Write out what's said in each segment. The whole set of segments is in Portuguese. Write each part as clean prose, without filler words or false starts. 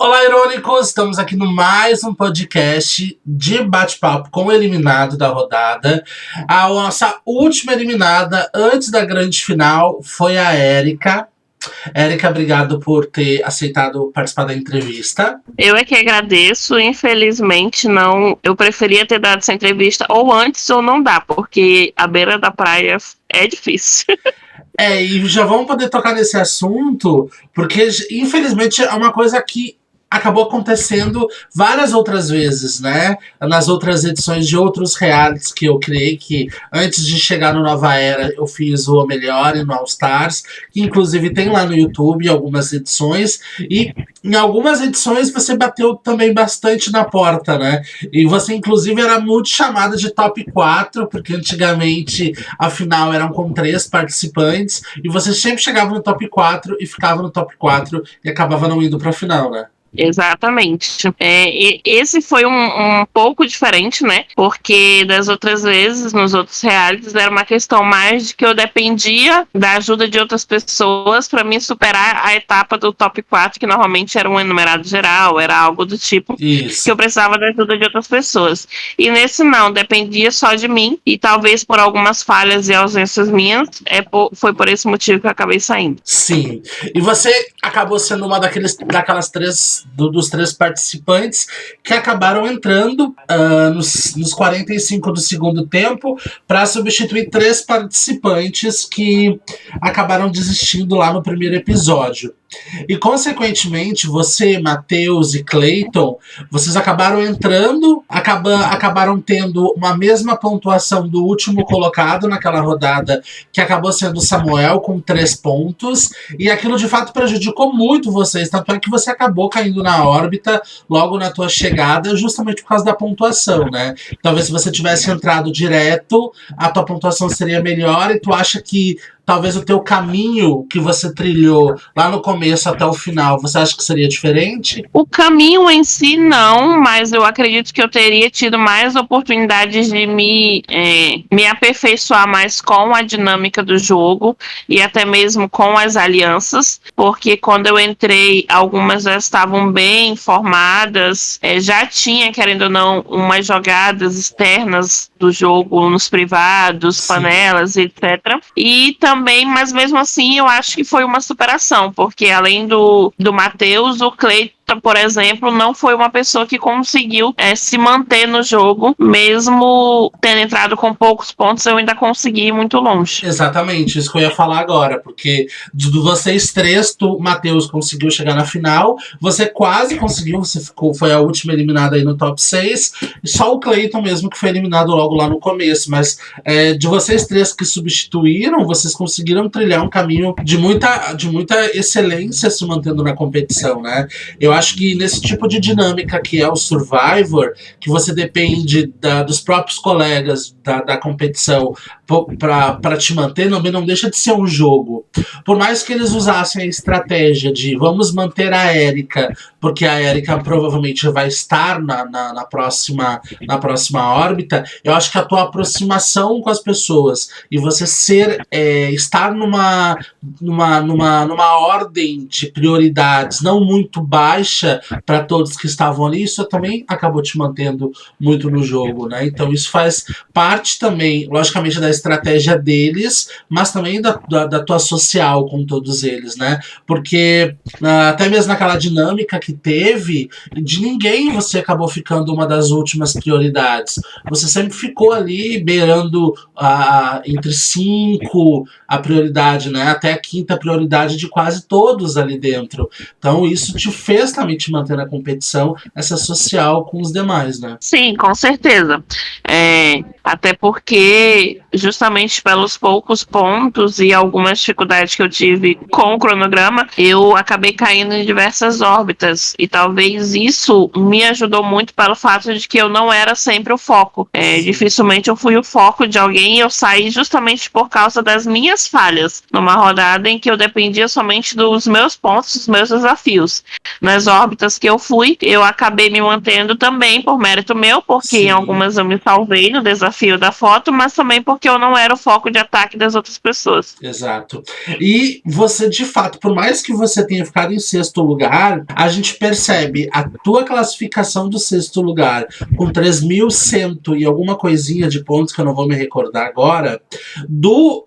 Olá, irônicos! Estamos aqui no mais um podcast de bate-papo com o eliminado da rodada. A nossa última eliminada antes da grande final foi a Érica. Érica, obrigado por ter aceitado participar da entrevista. Eu é que agradeço, infelizmente não. Eu preferia ter dado essa entrevista ou antes ou não dá, porque a beira da praia é difícil. E já vamos poder tocar nesse assunto, porque infelizmente é uma coisa que acabou acontecendo várias outras vezes, né? Nas outras edições de outros realities que eu criei, que antes de chegar no Nova Era eu fiz o Melhor e no All Stars, que inclusive tem lá no YouTube algumas edições, e em algumas edições você bateu também bastante na porta, né? E você inclusive era muito chamada de top 4, porque antigamente a final eram com 3 participantes, e você sempre chegava no top 4 e ficava no top 4 e acabava não indo pra final, né? Exatamente. Esse foi um pouco diferente, né? Porque das outras vezes, nos outros realities, era uma questão mais de que eu dependia da ajuda de outras pessoas para me superar a etapa do top 4, que normalmente era um enumerado geral, era algo do tipo. Isso. Que eu precisava da ajuda de outras pessoas. E nesse não, dependia só de mim, e talvez por algumas falhas e ausências minhas, foi por esse motivo que eu acabei saindo. Sim. E você acabou sendo uma dos 3 participantes que acabaram entrando nos 45 do segundo tempo para substituir 3 participantes que acabaram desistindo lá no primeiro episódio. E, consequentemente, você, Matheus e Clayton, vocês acabaram entrando, acabaram tendo uma mesma pontuação do último colocado naquela rodada, que acabou sendo o Samuel, com 3 pontos, e aquilo de fato prejudicou muito vocês, tanto é que você acabou caindo na órbita logo na tua chegada, justamente por causa da pontuação, né? Talvez se você tivesse entrado direto, a tua pontuação seria melhor, e tu acha que talvez o teu caminho que você trilhou lá no começo até o final, você acha que seria diferente? O caminho em si não, mas eu acredito que eu teria tido mais oportunidades de me aperfeiçoar mais com a dinâmica do jogo e até mesmo com as alianças, porque quando eu entrei, algumas já estavam bem formadas, já tinha, querendo ou não, umas jogadas externas do jogo nos privados, Sim. panelas, etc. E também, mas mesmo assim, eu acho que foi uma superação, porque além do Matheus, o Cleiton, por exemplo, não foi uma pessoa que conseguiu se manter no jogo, mesmo tendo entrado com poucos pontos, eu ainda consegui ir muito longe. Exatamente, isso que eu ia falar agora, porque de vocês 3, Matheus, conseguiu chegar na final, você quase conseguiu, foi a última eliminada aí no top 6, e só o Clayton mesmo que foi eliminado logo lá no começo, mas de vocês 3 que substituíram, vocês conseguiram trilhar um caminho de muita excelência se mantendo na competição, né? Eu acho que nesse tipo de dinâmica que é o Survivor, que você depende dos próprios colegas da competição para te manter, não deixa de ser um jogo. Por mais que eles usassem a estratégia de vamos manter a Érica, porque a Érica provavelmente vai estar na próxima órbita, eu acho que a tua aproximação com as pessoas e você estar numa ordem de prioridades não muito baixa para todos que estavam ali, isso também acabou te mantendo muito no jogo, né? Então isso faz parte também, logicamente, da estratégia deles, mas também da tua social com todos eles, né? Porque até mesmo naquela dinâmica que teve, de ninguém você acabou ficando uma das últimas prioridades. Você sempre ficou ali beirando entre 5 a prioridade, né? Até a 5ª prioridade de quase todos ali dentro. Então isso te fez também te manter na competição, essa social com os demais, né? Sim, com certeza. Até porque, justamente pelos poucos pontos e algumas dificuldades que eu tive com o cronograma, eu acabei caindo em diversas órbitas. E talvez isso me ajudou muito pelo fato de que eu não era sempre o foco. Dificilmente eu fui o foco de alguém e eu saí justamente por causa das minhas falhas. Numa rodada em que eu dependia somente dos meus pontos, dos meus desafios. Nas órbitas que eu fui, eu acabei me mantendo também por mérito meu, porque Sim. em algumas eu me salvei no desafio desafio da foto, mas também porque eu não era o foco de ataque das outras pessoas. Exato. E você, de fato, por mais que você tenha ficado em sexto lugar, a gente percebe a tua classificação do sexto lugar com 3.100 e alguma coisinha de pontos que eu não vou me recordar agora, do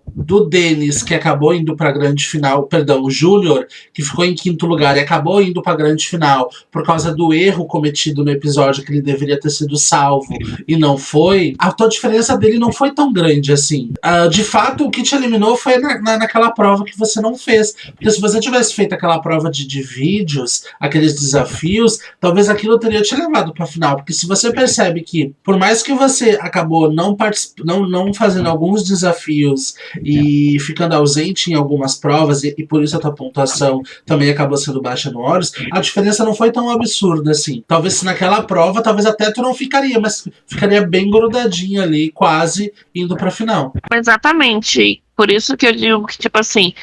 Denis, que acabou indo para a grande final, perdão, o Júnior, que ficou em quinto lugar e acabou indo para a grande final por causa do erro cometido no episódio que ele deveria ter sido salvo e não foi, a tua diferença dele não foi tão grande assim. De fato, o que te eliminou foi naquela prova que você não fez. Porque se você tivesse feito aquela prova de vídeos, aqueles desafios, talvez aquilo teria te levado para a final. Porque se você percebe que, por mais que você acabou não fazendo alguns desafios e ficando ausente em algumas provas, e por isso a tua pontuação também acabou sendo baixa no Horus, a diferença não foi tão absurda assim. Talvez se naquela prova, talvez até tu não ficaria, mas ficaria bem grudadinha ali, quase indo pra final. Exatamente. Por isso que eu digo que, tipo assim,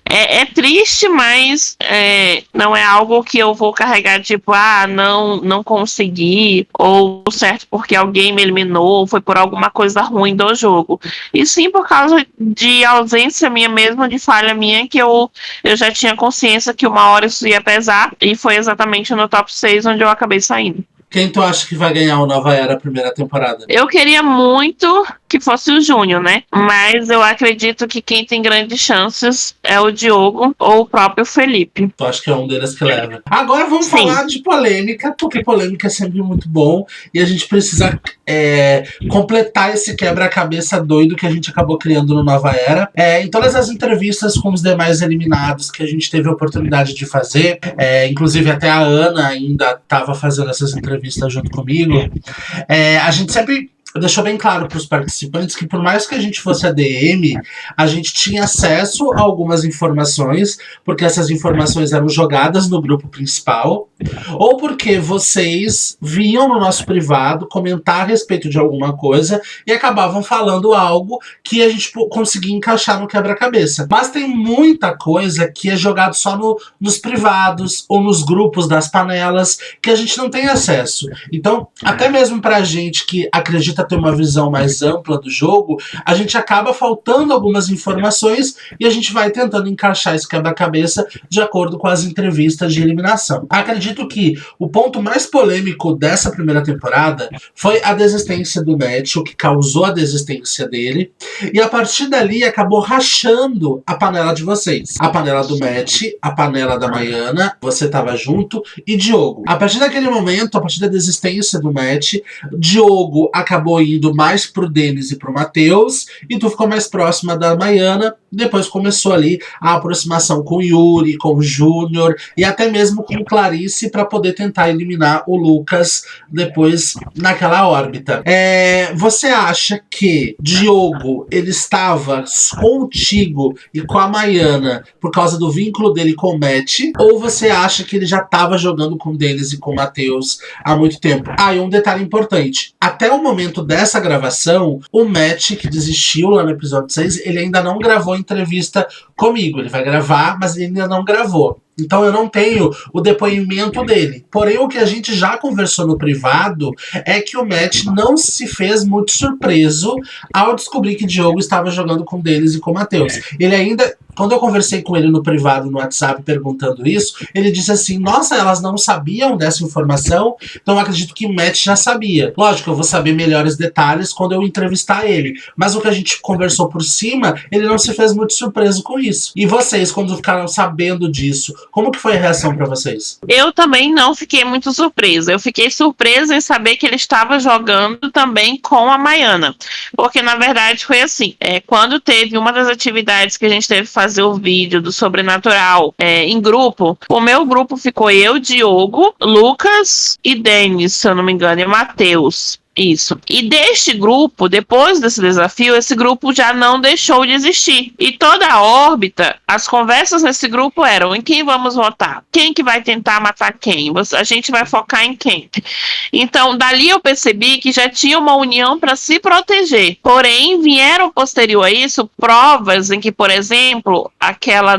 é triste, mas não é algo que eu vou carregar, tipo, não consegui, ou certo porque alguém me eliminou, ou foi por alguma coisa ruim do jogo. E sim por causa de ausência minha mesmo, de falha minha, que eu já tinha consciência que uma hora isso ia pesar, e foi exatamente no top 6 onde eu acabei saindo. Quem tu acha que vai ganhar o Nova Era primeira temporada? Eu queria muito que fosse o Júnior, né? Mas eu acredito que quem tem grandes chances é o Diogo ou o próprio Felipe. Tu acha que é um deles que leva? Agora vamos falar de polêmica, porque polêmica é sempre muito bom e a gente precisa completar esse quebra-cabeça doido que a gente acabou criando no Nova Era. Em todas as entrevistas com os demais eliminados que a gente teve a oportunidade de fazer, inclusive até a Ana ainda estava fazendo essas entrevistas junto comigo, a gente sempre deixou bem claro para os participantes que por mais que a gente fosse ADM, a gente tinha acesso a algumas informações, porque essas informações eram jogadas no grupo principal, ou porque vocês vinham no nosso privado comentar a respeito de alguma coisa e acabavam falando algo que a gente conseguia encaixar no quebra-cabeça. Mas tem muita coisa que é jogado só nos privados ou nos grupos das panelas que a gente não tem acesso. Então, até mesmo pra gente que acredita ter uma visão mais ampla do jogo, a gente acaba faltando algumas informações e a gente vai tentando encaixar esse quebra-cabeça de acordo com as entrevistas de eliminação. Acredito que o ponto mais polêmico dessa primeira temporada foi a desistência do Matt, o que causou a desistência dele, e a partir dali acabou rachando a panela de vocês. A panela do Matt, a panela da Maiana, você tava junto, e Diogo. A partir daquele momento, a partir da desistência do Matt, Diogo acabou indo mais pro Denis e pro Matheus, e tu ficou mais próxima da Maiana. Depois começou ali a aproximação com o Yuri, com o Júnior e até mesmo com o Clarice para poder tentar eliminar o Lucas depois naquela órbita. Você acha que Diogo ele estava contigo e com a Maiana por causa do vínculo dele com o Matt? Ou você acha que ele já estava jogando com o Denis e com o Matheus há muito tempo? E um detalhe importante. Até o momento dessa gravação, o Matt, que desistiu lá no episódio 6, ele ainda não gravou entrevista comigo. Ele vai gravar, mas ele ainda não gravou. Então eu não tenho o depoimento dele. Porém, o que a gente já conversou no privado é que o Matt não se fez muito surpreso ao descobrir que Diogo estava jogando com Denis e com o Matheus. Ele ainda, quando eu conversei com ele no privado, no WhatsApp, perguntando isso, ele disse assim, nossa, elas não sabiam dessa informação, então eu acredito que o Matt já sabia. Lógico, eu vou saber melhores detalhes quando eu entrevistar ele, mas o que a gente conversou por cima, ele não se fez muito surpreso com isso. E vocês, quando ficaram sabendo disso, como que foi a reação pra vocês? Eu também não fiquei muito surpresa. Eu fiquei surpresa em saber que ele estava jogando também com a Maiana. Porque, na verdade, foi assim. Quando teve uma das atividades que a gente teve que fazer o vídeo do Sobrenatural em grupo, o meu grupo ficou eu, Diogo, Lucas e Denis, se eu não me engano, e Matheus. Isso. E deste grupo, depois desse desafio, esse grupo já não deixou de existir. E toda a órbita, as conversas nesse grupo eram: em quem vamos votar? Quem que vai tentar matar quem? A gente vai focar em quem? Então, dali eu percebi que já tinha uma união para se proteger. Porém, vieram posterior a isso provas em que, por exemplo, aquela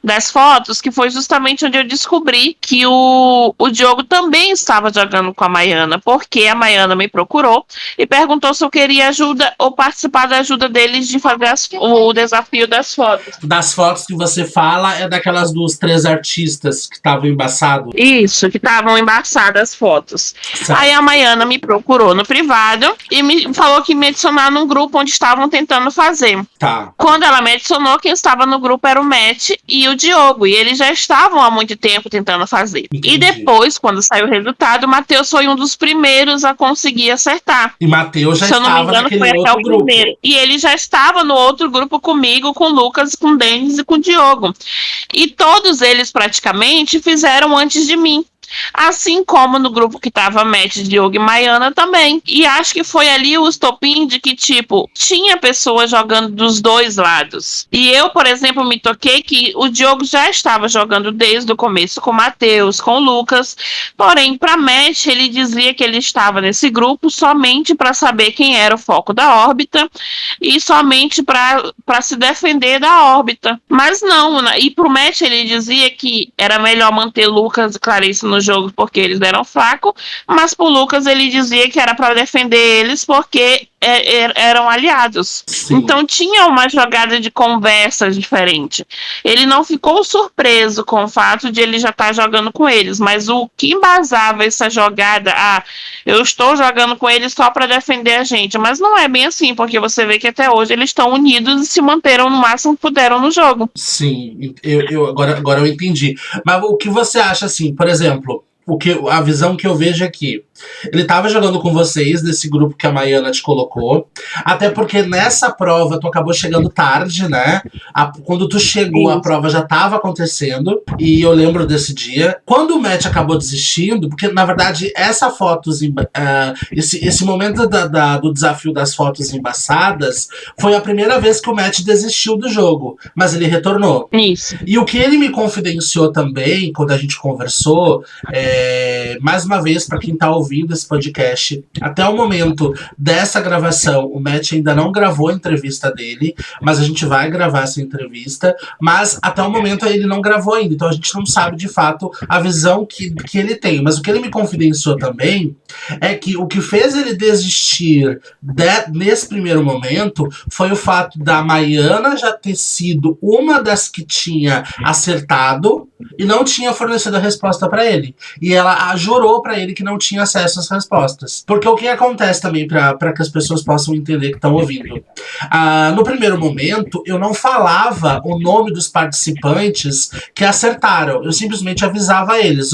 das fotos, que foi justamente onde eu descobri que o Diogo também estava jogando com a Maiana, porque a Maiana me procurou procurou e perguntou se eu queria ajuda ou participar da ajuda deles de fazer o desafio das fotos. Das fotos que você fala é daquelas dos 3 artistas que estavam embaçados. Isso, que estavam embaçadas as fotos. Certo. Aí a Maiana me procurou no privado e me falou que me adicionar num grupo onde estavam tentando fazer. Tá. Quando ela me adicionou, quem estava no grupo era o Matt e o Diogo, e eles já estavam há muito tempo tentando fazer. Entendi. E depois, quando saiu o resultado, o Matheus foi um dos primeiros a conseguir acertar. E Matheus já Se eu não me estava engano, naquele foi até outro o grupo. primeiro. E ele já estava no outro grupo comigo, com o Lucas, com o Denis e com o Diogo. E todos eles praticamente fizeram antes de mim. Assim como no grupo que tava Matt, Diogo e Maiana também. E acho que foi ali o estopim de que, tipo, tinha pessoas jogando dos dois lados. E eu, por exemplo, me toquei que o Diogo já estava jogando desde o começo com o Matheus, com o Lucas. Porém, para Matt, ele dizia que ele estava nesse grupo somente para saber quem era o foco da órbita e somente para se defender da órbita. Mas não, né? E pro Matt ele dizia que era melhor manter Lucas e Clarice no jogo porque eles eram fracos, mas pro Lucas ele dizia que era para defender eles porque eram aliados. Sim. Então tinha uma jogada de conversa diferente. Ele não ficou surpreso com o fato de ele já estar jogando com eles, mas o que embasava essa jogada, eu estou jogando com eles só para defender a gente, mas não é bem assim, porque você vê que até hoje eles estão unidos e se manteram no máximo que puderam no jogo. Sim, agora eu entendi. Mas o que você acha, assim, por exemplo, a visão que eu vejo aqui. Ele tava jogando com vocês nesse grupo que a Maiana te colocou. Até porque nessa prova tu acabou chegando tarde, né? Quando tu chegou, a prova já tava acontecendo. E eu lembro desse dia. Quando o Matt acabou desistindo, porque na verdade essa fotos, esse momento do desafio das fotos embaçadas foi a primeira vez que o Matt desistiu do jogo. Mas ele retornou. Isso. E o que ele me confidenciou também, quando a gente conversou, mais uma vez, para quem tá ouvindo esse podcast, até o momento dessa gravação, o Matt ainda não gravou a entrevista dele, mas a gente vai gravar essa entrevista, mas até o momento ele não gravou ainda, então a gente não sabe de fato a visão que ele tem. Mas o que ele me confidenciou também é que o que fez ele desistir nesse primeiro momento foi o fato da Maiana já ter sido uma das que tinha acertado e não tinha fornecido a resposta para ele. E ela jurou para ele que não tinha acesso às respostas. Porque o que acontece também, para que as pessoas possam entender que estão ouvindo. No primeiro momento, eu não falava o nome dos participantes que acertaram. Eu simplesmente avisava eles,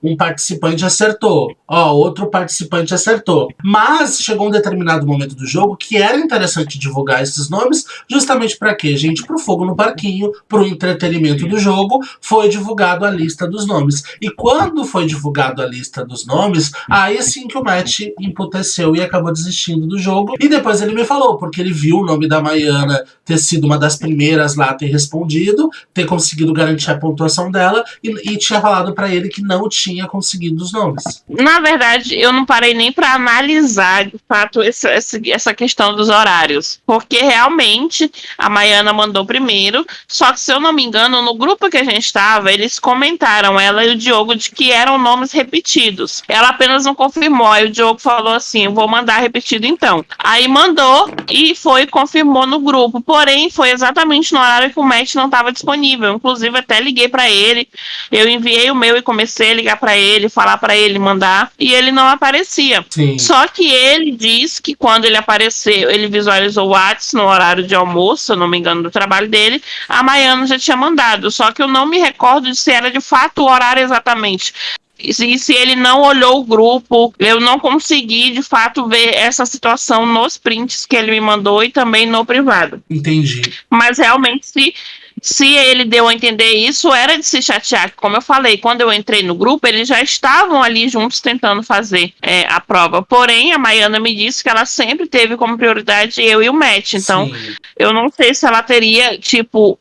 um participante acertou, outro participante acertou. Mas chegou um determinado momento do jogo que era interessante divulgar esses nomes, justamente para quê, gente? Pro fogo no parquinho, pro entretenimento do jogo, foi divulgado a lista dos nomes. E quando foi divulgado a lista dos nomes, aí sim que o Matt emputeceu e acabou desistindo do jogo. E depois ele me falou, porque ele viu o nome da Maiana ter sido uma das primeiras lá a ter respondido, ter conseguido garantir a pontuação dela, e tinha falado para ele que não tinha conseguido os nomes. Na verdade, eu não parei nem para analisar, de fato, essa questão dos horários. Porque realmente a Maiana mandou primeiro, só que se eu não me engano, no grupo que a gente estava, eles comentaram, ela e o Diogo, de que eram nomes repetidos. Ela apenas não confirmou, aí o Diogo falou assim, eu vou mandar repetido então. Aí mandou e confirmou no grupo, porém foi exatamente no horário que o Matt não estava disponível. Inclusive até liguei para ele, eu enviei o meu e comecei a ligar para ele, falar para ele, mandar, e ele não aparecia. Sim. Só que ele disse que quando ele apareceu, ele visualizou o WhatsApp no horário de almoço, se eu não me engano, do trabalho dele, a Maiana já tinha mandado, só que eu não me recordo de se era de fato o horário exatamente. E se ele não olhou o grupo, eu não consegui de fato ver essa situação nos prints que ele me mandou e também no privado. Entendi. Mas realmente, se ele deu a entender isso, era de se chatear. Como eu falei, quando eu entrei no grupo, eles já estavam ali juntos tentando fazer a prova. Porém, a Maiana me disse que ela sempre teve como prioridade eu e o Matt. Então, sim, eu não sei se ela teria,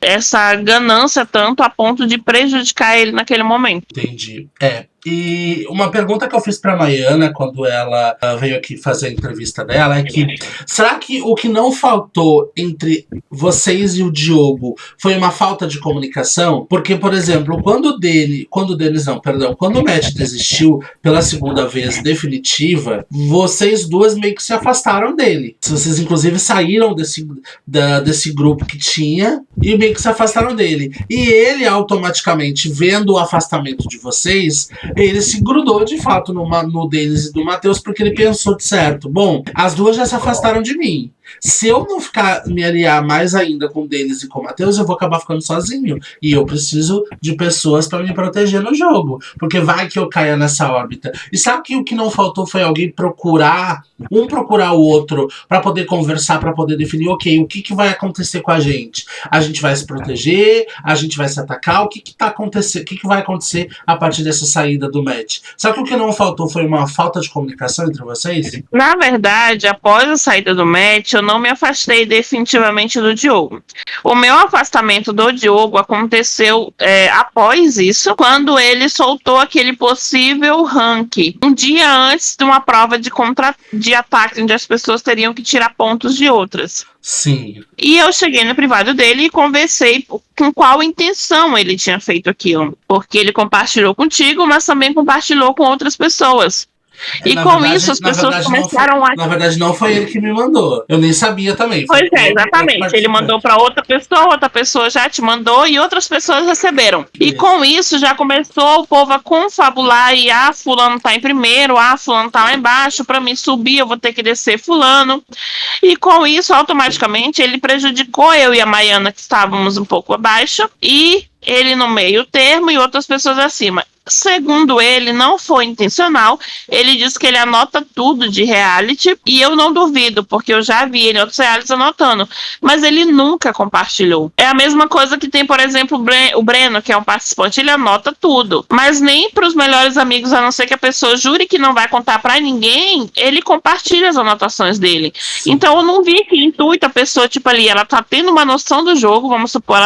essa ganância tanto a ponto de prejudicar ele naquele momento. Entendi. E uma pergunta que eu fiz pra Maiana quando ela veio aqui fazer a entrevista dela é que será que o que não faltou entre vocês e o Diogo foi uma falta de comunicação? Porque, por exemplo, quando o Matt desistiu pela segunda vez definitiva, vocês duas meio que se afastaram dele. Vocês, inclusive, saíram desse grupo que tinha e meio que se afastaram dele. E ele, automaticamente, vendo o afastamento de vocês, ele se grudou de fato no Denis e do Matheus, porque ele pensou de certo. Bom, as duas já se afastaram de mim. Se eu não me aliar mais ainda com o Denis e com o Matheus, eu vou acabar ficando sozinho. E eu preciso de pessoas para me proteger no jogo. Porque vai que eu caia nessa órbita. E sabe que o que não faltou foi alguém procurar o outro para poder conversar, para poder definir, ok, o que vai acontecer com a gente? A gente vai se proteger? A gente vai se atacar? O que tá acontecendo? O que vai acontecer a partir dessa saída do match? Sabe que o que não faltou foi uma falta de comunicação entre vocês? Na verdade, após a saída do match, eu não me afastei definitivamente do Diogo. O meu afastamento do Diogo aconteceu após isso, quando ele soltou aquele possível rank, um dia antes de uma prova de ataque, onde as pessoas teriam que tirar pontos de outras. Sim. E eu cheguei no privado dele e conversei com qual intenção ele tinha feito aquilo. Porque ele compartilhou contigo, mas também compartilhou com outras pessoas. E com isso as pessoas começaram a... Na verdade, não foi ele que me mandou. Eu nem sabia também. Pois é, exatamente. Ele mandou para outra pessoa já te mandou e outras pessoas receberam. E com isso já começou o povo a confabular e fulano tá em primeiro, fulano tá lá embaixo, para mim subir eu vou ter que descer fulano. E com isso, automaticamente, ele prejudicou eu e a Maiana, que estávamos um pouco abaixo, e ele no meio termo e outras pessoas acima. Segundo ele, não foi intencional. Ele disse que ele anota tudo de reality e eu não duvido, porque eu já vi ele em outros realities anotando, mas ele nunca compartilhou. É a mesma coisa que tem, por exemplo, o Breno, que é um participante, ele anota tudo, mas nem para os melhores amigos, a não ser que a pessoa jure que não vai contar para ninguém, ele compartilha as anotações dele. Sim. Então eu não vi que intuito a pessoa, tipo ali, ela tá tendo uma noção do jogo, vamos supor,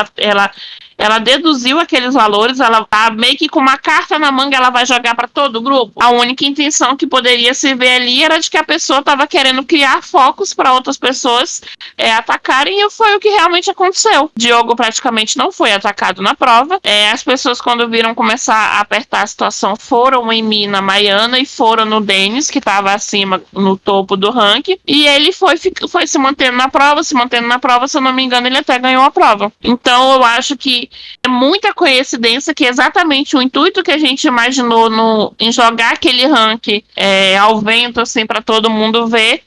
ela deduziu aqueles valores, ela tá meio que com uma carta na manga, ela vai jogar para todo o grupo. A única intenção que poderia se ver ali era de que a pessoa estava querendo criar focos para outras pessoas atacarem, e foi o que realmente aconteceu. Diogo praticamente não foi atacado na prova. As pessoas, quando viram começar a apertar a situação, foram em mim, na Maiana, e foram no Denis, que estava acima, no topo do ranking, e ele foi se mantendo na prova, se eu não me engano, ele até ganhou a prova. Então eu acho que é muita coincidência que exatamente o intuito que a gente imaginou em jogar aquele rank ao vento, assim, para todo mundo ver,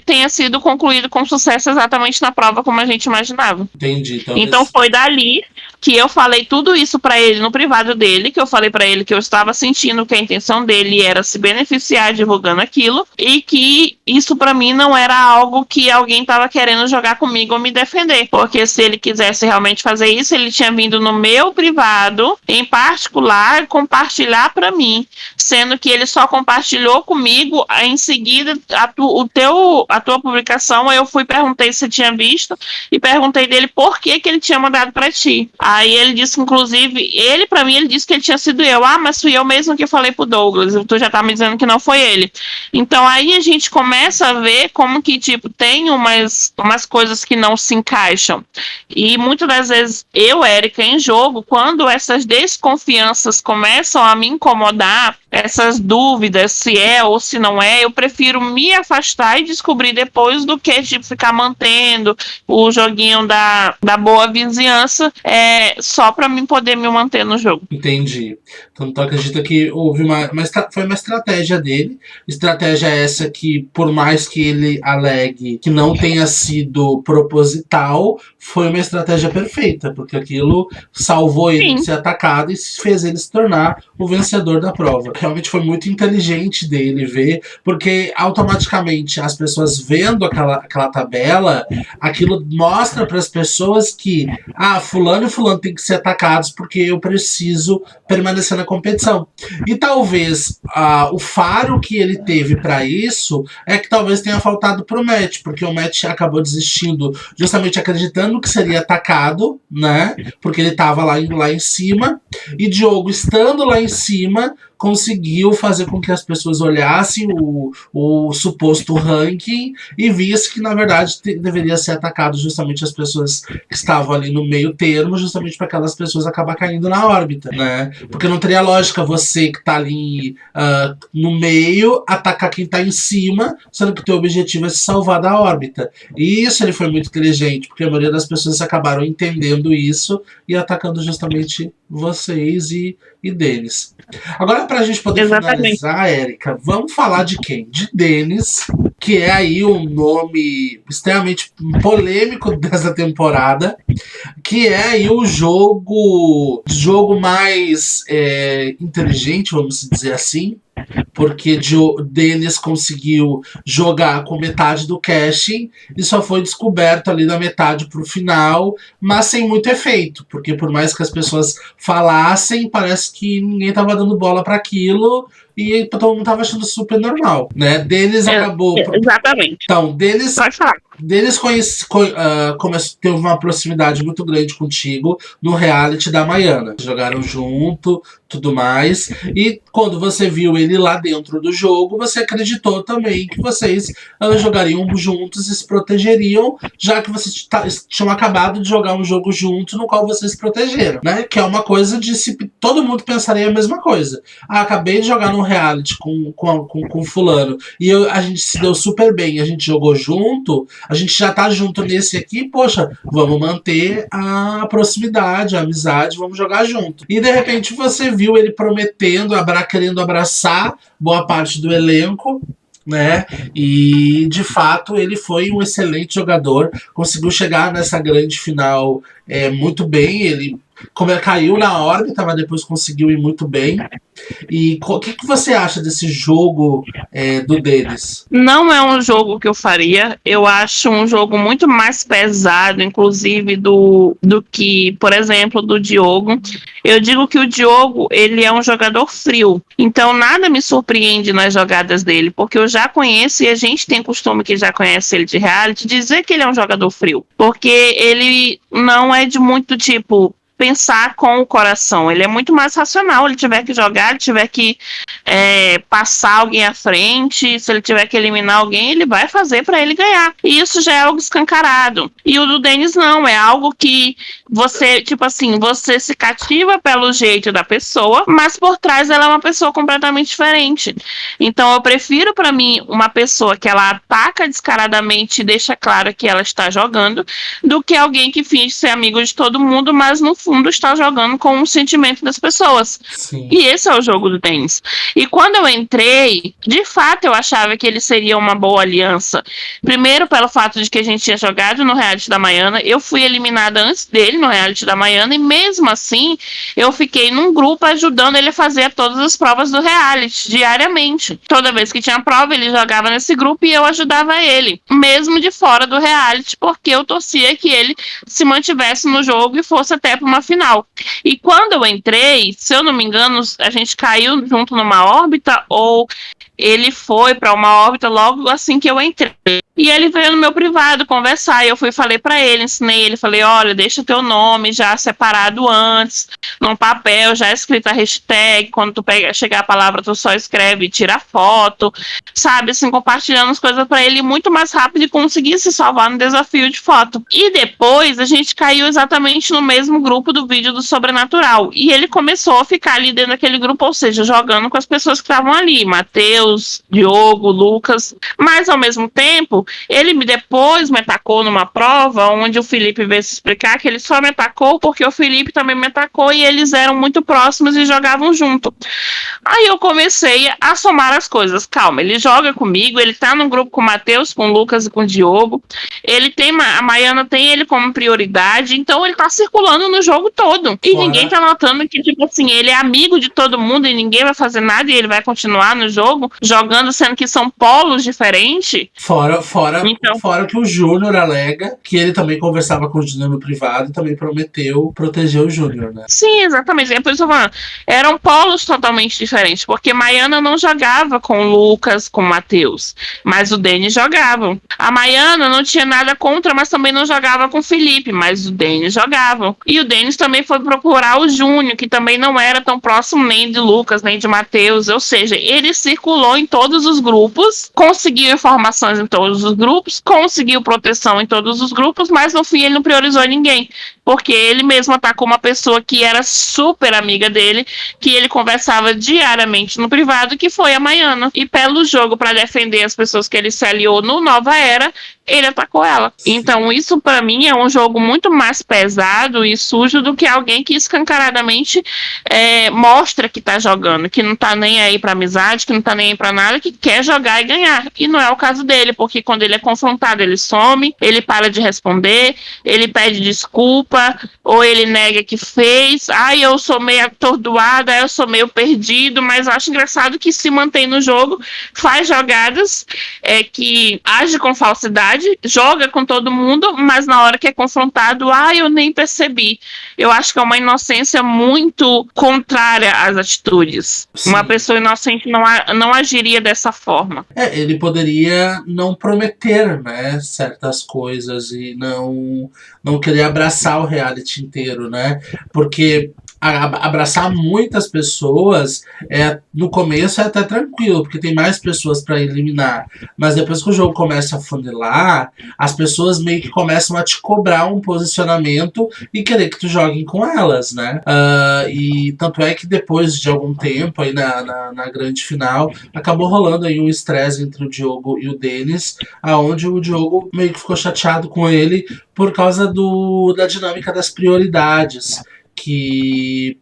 tenha sido concluído com sucesso exatamente na prova como a gente imaginava. Entendi. Então foi dali que eu falei tudo isso para ele no privado dele, que eu falei para ele que eu estava sentindo que a intenção dele era se beneficiar divulgando aquilo, e que isso para mim não era algo que alguém estava querendo jogar comigo ou me defender, porque se ele quisesse realmente fazer isso, ele tinha vindo no meu privado, em particular, compartilhar para mim, sendo que ele só compartilhou comigo, em seguida a tua publicação, eu perguntei se tinha visto, e perguntei dele por que ele tinha mandado para ti. Aí ele disse, inclusive, ele disse que ele tinha sido eu. Mas fui eu mesmo que falei pro Douglas. Tu já tá me dizendo que não foi ele. Então aí a gente começa a ver como que, tipo, tem umas coisas que não se encaixam. E muitas das vezes eu, Érica, em jogo, quando essas desconfianças começam a me incomodar, essas dúvidas, se é ou se não é, eu prefiro me afastar e descobrir depois do que, tipo, ficar mantendo o joguinho da boa vizinhança, só para mim poder me manter no jogo. Entendi. Então tu acredita que houve foi uma estratégia dele, estratégia essa que, por mais que ele alegue que não tenha sido proposital, foi uma estratégia perfeita, porque aquilo salvou ele de ser atacado e fez ele se tornar o vencedor da prova. Realmente foi muito inteligente dele ver, porque automaticamente as pessoas vendo aquela tabela, aquilo mostra para as pessoas que fulano e fulano tem que ser atacados porque eu preciso permanecer na competição. E talvez o faro que ele teve para isso é que talvez tenha faltado pro Matt, porque o Matt acabou desistindo justamente acreditando que seria atacado, né? Porque ele tava lá em cima, e Diogo, estando lá em cima, conseguiu fazer com que as pessoas olhassem o suposto ranking e vissem que, na verdade, deveria ser atacado justamente as pessoas que estavam ali no meio termo, justamente para aquelas pessoas acabar caindo na órbita, né? Porque não teria lógica você que tá ali no meio atacar quem tá em cima, sendo que o teu objetivo é se salvar da órbita. E isso ele foi muito inteligente, porque a maioria das pessoas acabaram entendendo isso e atacando justamente vocês e Denis. Agora, pra gente poder finalizar, Érica, vamos falar de quem? De Denis, que é aí um nome extremamente polêmico dessa temporada, que é aí o jogo mais inteligente, vamos dizer assim, porque Denis conseguiu jogar com metade do caching e só foi descoberto ali da metade pro final, mas sem muito efeito, porque por mais que as pessoas falassem, parece que ninguém tava dando bola para aquilo e todo mundo tava achando super normal, né? Denis acabou... Exatamente. Então, Denis... Pode falar. Denis teve uma proximidade muito grande contigo no reality da Maiana. Jogaram junto, tudo mais. E quando você viu ele lá dentro do jogo, você acreditou também que vocês jogariam juntos e se protegeriam, já que vocês tinham acabado de jogar um jogo junto no qual vocês se protegeram, né? Que é uma coisa de se... Todo mundo pensaria a mesma coisa. Acabei de jogar num reality com fulano e a gente se deu super bem, a gente jogou junto... A gente já tá junto nesse aqui, poxa, vamos manter a proximidade, a amizade, vamos jogar junto. E de repente você viu ele prometendo, querendo abraçar boa parte do elenco, né? E de fato ele foi um excelente jogador, conseguiu chegar nessa grande final muito bem. Ele caiu na órbita, mas depois conseguiu ir muito bem. E o que você acha desse jogo do Denis? Não é um jogo que eu faria. Eu acho um jogo muito mais pesado, inclusive, do que, por exemplo, do Diogo. Eu digo que o Diogo, ele é um jogador frio. Então, nada me surpreende nas jogadas dele, porque eu já conheço, e a gente tem costume que já conhece ele de reality, dizer que ele é um jogador frio. Porque ele não é de muito tipo... pensar com o coração, ele é muito mais racional. Ele tiver que jogar, ele tiver que passar alguém à frente, se ele tiver que eliminar alguém, ele vai fazer para ele ganhar, e isso já é algo escancarado. E o do Denis não, é algo que você, tipo assim, você se cativa pelo jeito da pessoa, mas por trás ela é uma pessoa completamente diferente. Então eu prefiro, para mim, uma pessoa que ela ataca descaradamente e deixa claro que ela está jogando, do que alguém que finge ser amigo de todo mundo, mas no fundo está jogando com o sentimento das pessoas. Sim. E esse é o jogo do Denis. E quando eu entrei, de fato eu achava que ele seria uma boa aliança. Primeiro pelo fato de que a gente tinha jogado no reality da Maiana. Eu fui eliminada antes dele no reality da Maiana, e mesmo assim eu fiquei num grupo ajudando ele a fazer todas as provas do reality diariamente. Toda vez que tinha prova, ele jogava nesse grupo e eu ajudava ele, mesmo de fora do reality, porque eu torcia que ele se mantivesse no jogo e fosse até para uma final. E quando eu entrei, se eu não me engano, a gente caiu junto numa órbita, ou ele foi para uma órbita logo assim que eu entrei. E ele veio no meu privado conversar, e eu falei para ele, ensinei ele, falei, olha, deixa teu nome já separado antes, num papel, já escrito a hashtag, quando tu chegar a palavra, tu só escreve e tira foto, sabe, assim, compartilhando as coisas para ele muito mais rápido e conseguir se salvar no desafio de foto. E depois a gente caiu exatamente no mesmo grupo do vídeo do Sobrenatural, e ele começou a ficar ali dentro daquele grupo, ou seja, jogando com as pessoas que estavam ali, Matheus, Diogo, Lucas, mas ao mesmo tempo, ele depois me atacou numa prova onde o Felipe veio se explicar que ele só me atacou porque o Felipe também me atacou e eles eram muito próximos e jogavam junto. Aí eu comecei a somar as coisas. Calma, ele joga comigo, ele tá num grupo com o Matheus, com o Lucas e com o Diogo. Ele tem, a Maiana tem ele como prioridade, então ele tá circulando no jogo todo. E ninguém tá notando que, tipo assim, ele é amigo de todo mundo e ninguém vai fazer nada e ele vai continuar no jogo, jogando, sendo que são polos diferentes. Fora que o Júnior alega que ele também conversava com o Júnior no privado e também prometeu proteger o Júnior, né? Sim, exatamente. É por isso que eu tô falando. Eram polos totalmente diferentes, porque Maiana não jogava com o Lucas, com o Matheus, mas o Denis jogava. A Maiana não tinha nada contra, mas também não jogava com o Felipe, mas o Denis jogava. E o Denis Denis também foi procurar o Júnior, que também não era tão próximo nem de Lucas, nem de Matheus, ou seja, ele circulou em todos os grupos, conseguiu informações em todos os grupos, conseguiu proteção em todos os grupos, mas no fim ele não priorizou ninguém, porque ele mesmo atacou uma pessoa que era super amiga dele, que ele conversava diariamente no privado, que foi a Maiana. E pelo jogo, para defender as pessoas que ele se aliou no Nova Era, ele atacou ela. Então isso para mim é um jogo muito mais pesado e sujo do que alguém que escancaradamente mostra que tá jogando, que não tá nem aí pra amizade, que não tá nem aí pra nada, que quer jogar e ganhar. E não é o caso dele, porque quando ele é confrontado, ele some, ele para de responder, ele pede desculpa, ou ele nega que fez. Ai, eu sou meio atordoada, eu sou meio perdido, mas eu acho engraçado que se mantém no jogo, faz jogadas que age com falsidade, joga com todo mundo, mas na hora que é confrontado, eu nem percebi. Eu acho que é uma inocência muito contrária às atitudes. Sim. Uma pessoa inocente não agiria dessa forma. Ele poderia não prometer, né, certas coisas e não querer abraçar o reality inteiro, né? Porque abraçar muitas pessoas no começo é até tranquilo, porque tem mais pessoas para eliminar. Mas depois que o jogo começa a funilar, as pessoas meio que começam a te cobrar um posicionamento e querer que tu jogue com elas, né? E tanto é que depois de algum tempo aí na grande final, acabou rolando aí um estresse entre o Diogo e o Denis, aonde o Diogo meio que ficou chateado com ele por causa da dinâmica das prioridades, que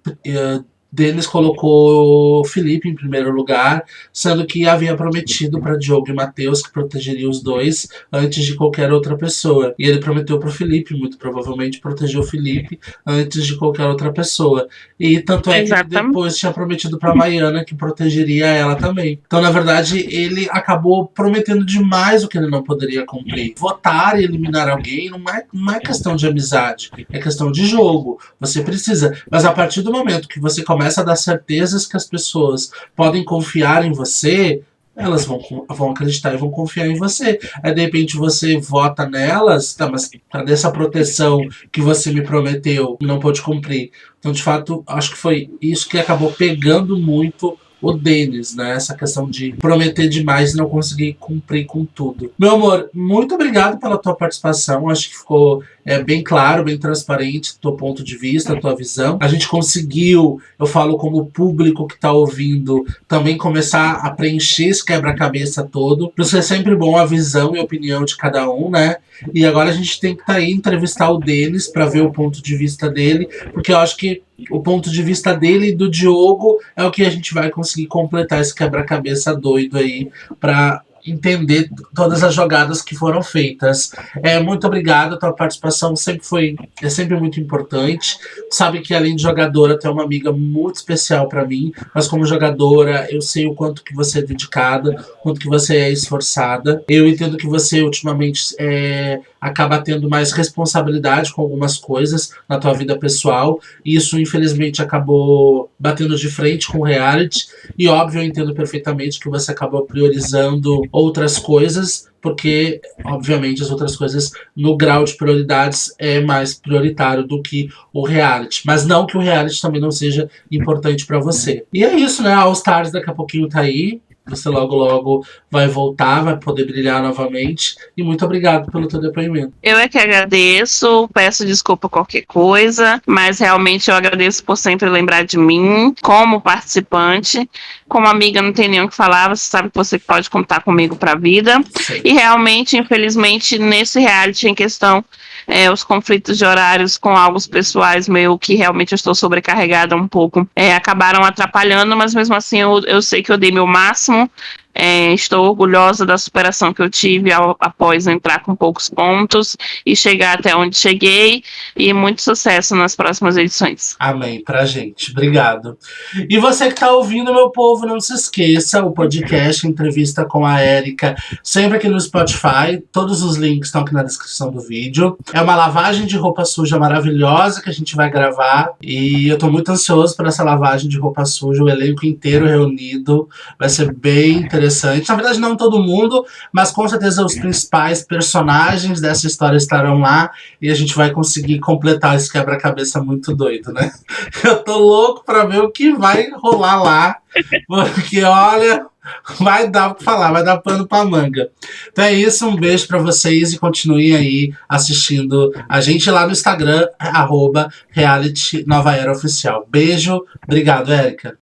Denis colocou Felipe em primeiro lugar, sendo que havia prometido para Diogo e Matheus que protegeria os dois antes de qualquer outra pessoa. E ele prometeu para o Felipe, muito provavelmente protegeu o Felipe antes de qualquer outra pessoa. E tanto é que ele depois tinha prometido para Maiana que protegeria ela também. Então, na verdade, ele acabou prometendo demais o que ele não poderia cumprir. Votar e eliminar alguém não é questão de amizade, é questão de jogo. Você precisa, mas a partir do momento que você começa a dar certezas que as pessoas podem confiar em você, elas vão acreditar e vão confiar em você. Aí de repente você vota nelas, tá, mas cadê essa proteção que você me prometeu e não pôde cumprir? Então, de fato, acho que foi isso que acabou pegando muito o Denis, né? Essa questão de prometer demais e não conseguir cumprir com tudo. Meu amor, muito obrigado pela tua participação. Acho que ficou bem claro, bem transparente, teu ponto de vista, tua visão. A gente conseguiu, eu falo como público que tá ouvindo, também começar a preencher esse quebra-cabeça todo. Por isso é sempre bom a visão e a opinião de cada um, né? E agora a gente tem que aí entrevistar o Denis para ver o ponto de vista dele, porque eu acho que o ponto de vista dele e do Diogo é o que a gente vai conseguir completar esse quebra-cabeça doido aí para entender todas as jogadas que foram feitas. Muito obrigado, a tua participação é sempre muito importante. Sabe que além de jogadora, tu é uma amiga muito especial para mim, mas como jogadora eu sei o quanto que você é dedicada, o quanto que você é esforçada. Eu entendo que você ultimamente acaba tendo mais responsabilidade com algumas coisas na tua vida pessoal, e isso infelizmente acabou batendo de frente com o reality, e óbvio, eu entendo perfeitamente que você acabou priorizando outras coisas, porque obviamente as outras coisas no grau de prioridades é mais prioritário do que o reality, mas não que o reality também não seja importante para você. E é isso, né? A All Stars daqui a pouquinho tá aí. Você logo, logo vai voltar, vai poder brilhar novamente. E muito obrigado pelo teu depoimento. Eu é que agradeço, peço desculpa qualquer coisa, mas realmente eu agradeço por sempre lembrar de mim como participante. Como amiga, não tem nem o que falar, você sabe que você pode contar comigo para a vida. Sim. E realmente, infelizmente, nesse reality em questão, os conflitos de horários com algo pessoais meu, que realmente eu estou sobrecarregada um pouco, acabaram atrapalhando, mas mesmo assim eu sei que eu dei meu máximo. Estou orgulhosa da superação que eu tive após entrar com poucos pontos e chegar até onde cheguei, e muito sucesso nas próximas edições. Amém, pra gente. Obrigado. E você que tá ouvindo, meu povo, não se esqueça, o podcast Entrevista com a Érica, sempre aqui no Spotify. Todos os links estão aqui na descrição do vídeo. É uma lavagem de roupa suja maravilhosa que a gente vai gravar, e eu tô muito ansioso por essa lavagem de roupa suja, o elenco inteiro reunido. Vai ser bem interessante. interessante. Na verdade, não todo mundo, mas com certeza os principais personagens dessa história estarão lá e a gente vai conseguir completar esse quebra-cabeça muito doido, né? Eu tô louco pra ver o que vai rolar lá, porque olha, vai dar o que falar, vai dar pano pra manga. Então é isso, um beijo pra vocês e continuem aí assistindo a gente lá no Instagram, @Reality Nova Era Oficial. Beijo, obrigado, Érica.